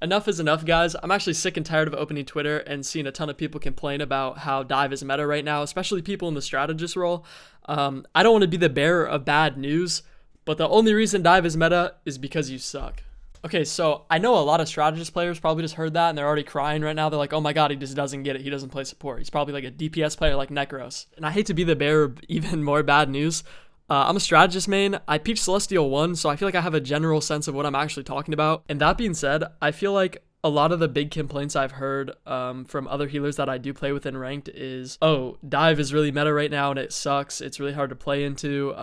Enough is enough, guys. I'm actually sick and tired of opening Twitter and seeing a ton of people complain about how dive is meta right now, especially people in the strategist role. I don't want to be the bearer of bad news, but the only reason dive is meta is because you suck. Okay, so I know a lot of strategist players probably just heard that and they're already crying right now. They're like, oh my god, he just doesn't get it. He doesn't play support. He's probably like a DPS player like Necros. And I hate to be the bearer of even more bad news. I'm a strategist main. I peaked Celestial 1, so I feel like I have a general sense of what I'm actually talking about. And that being said, I feel like a lot of the big complaints I've heard from other healers that I do play with in ranked is, oh, dive is really meta right now and it sucks. It's really hard to play into.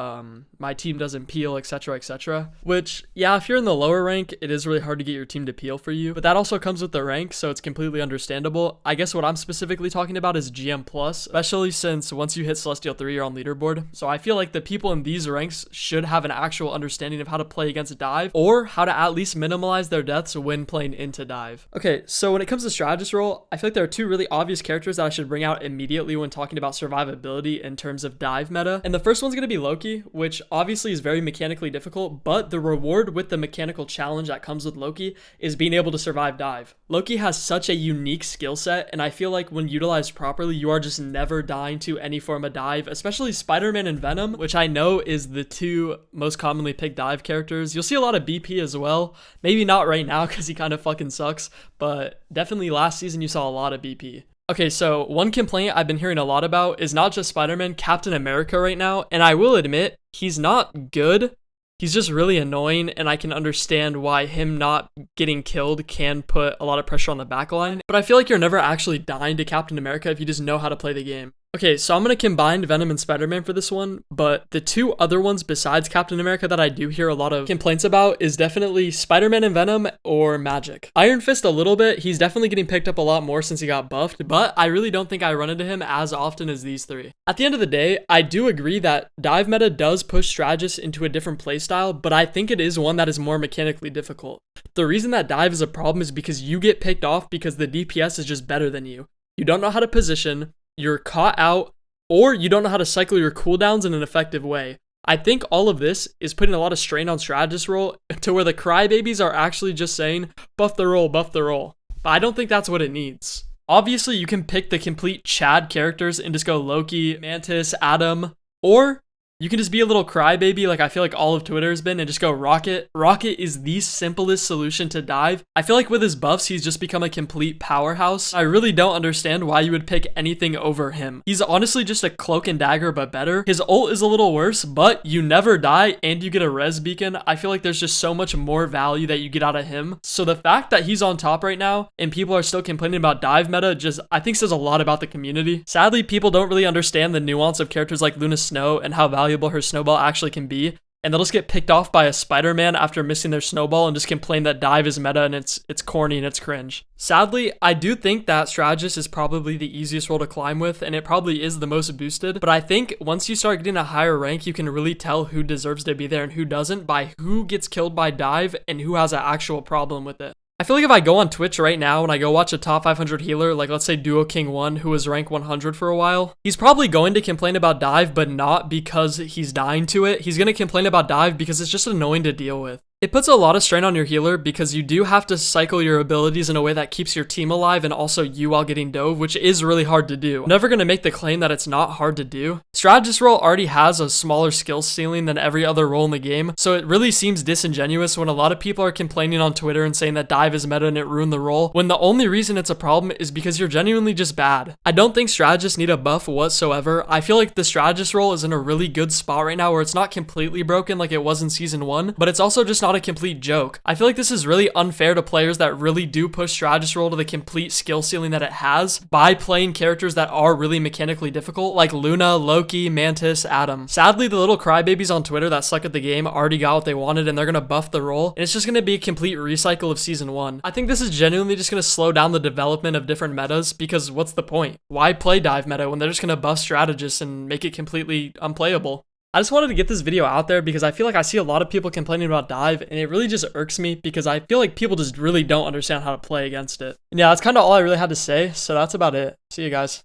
My team doesn't peel, etc., etc. Which, yeah, if you're in the lower rank, it is really hard to get your team to peel for you. But that also comes with the rank, so it's completely understandable. I guess what I'm specifically talking about is GM+, especially since once you hit Celestial 3, you're on leaderboard. So I feel like the people in these ranks should have an actual understanding of how to play against dive, or how to at least minimize their deaths when playing into dive. Okay, so when it comes to strategist role, I feel like there are two really obvious characters that I should bring out immediately when talking about survivability in terms of dive meta. And the first one's going to be Loki, which obviously is very mechanically difficult, but the reward with the mechanical challenge that comes with Loki is being able to survive dive. Loki has such a unique skill set, and I feel like when utilized properly, you are just never dying to any form of dive, especially Spider-Man and Venom, which I know is the two most commonly picked dive characters. You'll see a lot of BP as well. Maybe not right now because he kind of fucking sucks, but definitely last season you saw a lot of BP. Okay, so one complaint I've been hearing a lot about is not just Spider-Man, Captain America right now, and I will admit, he's not good. He's just really annoying, and I can understand why him not getting killed can put a lot of pressure on the backline, but I feel like you're never actually dying to Captain America if you just know how to play the game. Okay, so I'm going to combine Venom and Spider-Man for this one, but the two other ones besides Captain America that I do hear a lot of complaints about is definitely Spider-Man and Venom or Magic. Iron Fist a little bit, he's definitely getting picked up a lot more since he got buffed, but I really don't think I run into him as often as these three. At the end of the day, I do agree that dive meta does push strategists into a different playstyle, but I think it is one that is more mechanically difficult. The reason that dive is a problem is because you get picked off because the DPS is just better than you. You don't know how to position, you're caught out, or you don't know how to cycle your cooldowns in an effective way. I think all of this is putting a lot of strain on strategist role to where the crybabies are actually just saying, buff the role, buff the role. But I don't think that's what it needs. Obviously, you can pick the complete Chad characters and just go Loki, Mantis, Adam, or you can just be a little crybaby like I feel like all of Twitter has been and just go Rocket. Rocket is the simplest solution to dive. I feel like with his buffs, he's just become a complete powerhouse. I really don't understand why you would pick anything over him. He's honestly just a cloak and dagger, but better. His ult is a little worse, but you never die and you get a res beacon. I feel like there's just so much more value that you get out of him. So the fact that he's on top right now and people are still complaining about dive meta just, I think, says a lot about the community. Sadly, people don't really understand the nuance of characters like Luna Snow and how valuable her snowball actually can be, and they'll just get picked off by a Spider-Man after missing their snowball and just complain that dive is meta and it's corny and it's cringe. Sadly, I do think that strategist is probably the easiest role to climb with, and it probably is the most boosted, but I think once you start getting a higher rank, you can really tell who deserves to be there and who doesn't by who gets killed by dive and who has an actual problem with it. I feel like if I go on Twitch right now and I go watch a top 500 healer, like let's say Duo King 1, who was rank 100 for a while, he's probably going to complain about dive, but not because he's dying to it. He's going to complain about dive because it's just annoying to deal with. It puts a lot of strain on your healer because you do have to cycle your abilities in a way that keeps your team alive and also you while getting dove, which is really hard to do. I'm never going to make the claim that it's not hard to do. Strategist role already has a smaller skill ceiling than every other role in the game, so it really seems disingenuous when a lot of people are complaining on Twitter and saying that dive is meta and it ruined the role, when the only reason it's a problem is because you're genuinely just bad. I don't think strategists need a buff whatsoever. I feel like the strategist role is in a really good spot right now where it's not completely broken like it was in season 1, but it's also just not a complete joke. I feel like this is really unfair to players that really do push strategist role to the complete skill ceiling that it has by playing characters that are really mechanically difficult, like Luna, Loki, Mantis, Adam. Sadly, the little crybabies on Twitter that suck at the game already got what they wanted and they're gonna buff the role, and it's just gonna be a complete recycle of season 1. I think this is genuinely just gonna slow down the development of different metas, because what's the point? Why play dive meta when they're just gonna buff strategists and make it completely unplayable? I just wanted to get this video out there because I feel like I see a lot of people complaining about dive, and it really just irks me because I feel like people just really don't understand how to play against it. And yeah, that's kind of all I really had to say, so that's about it. See you guys.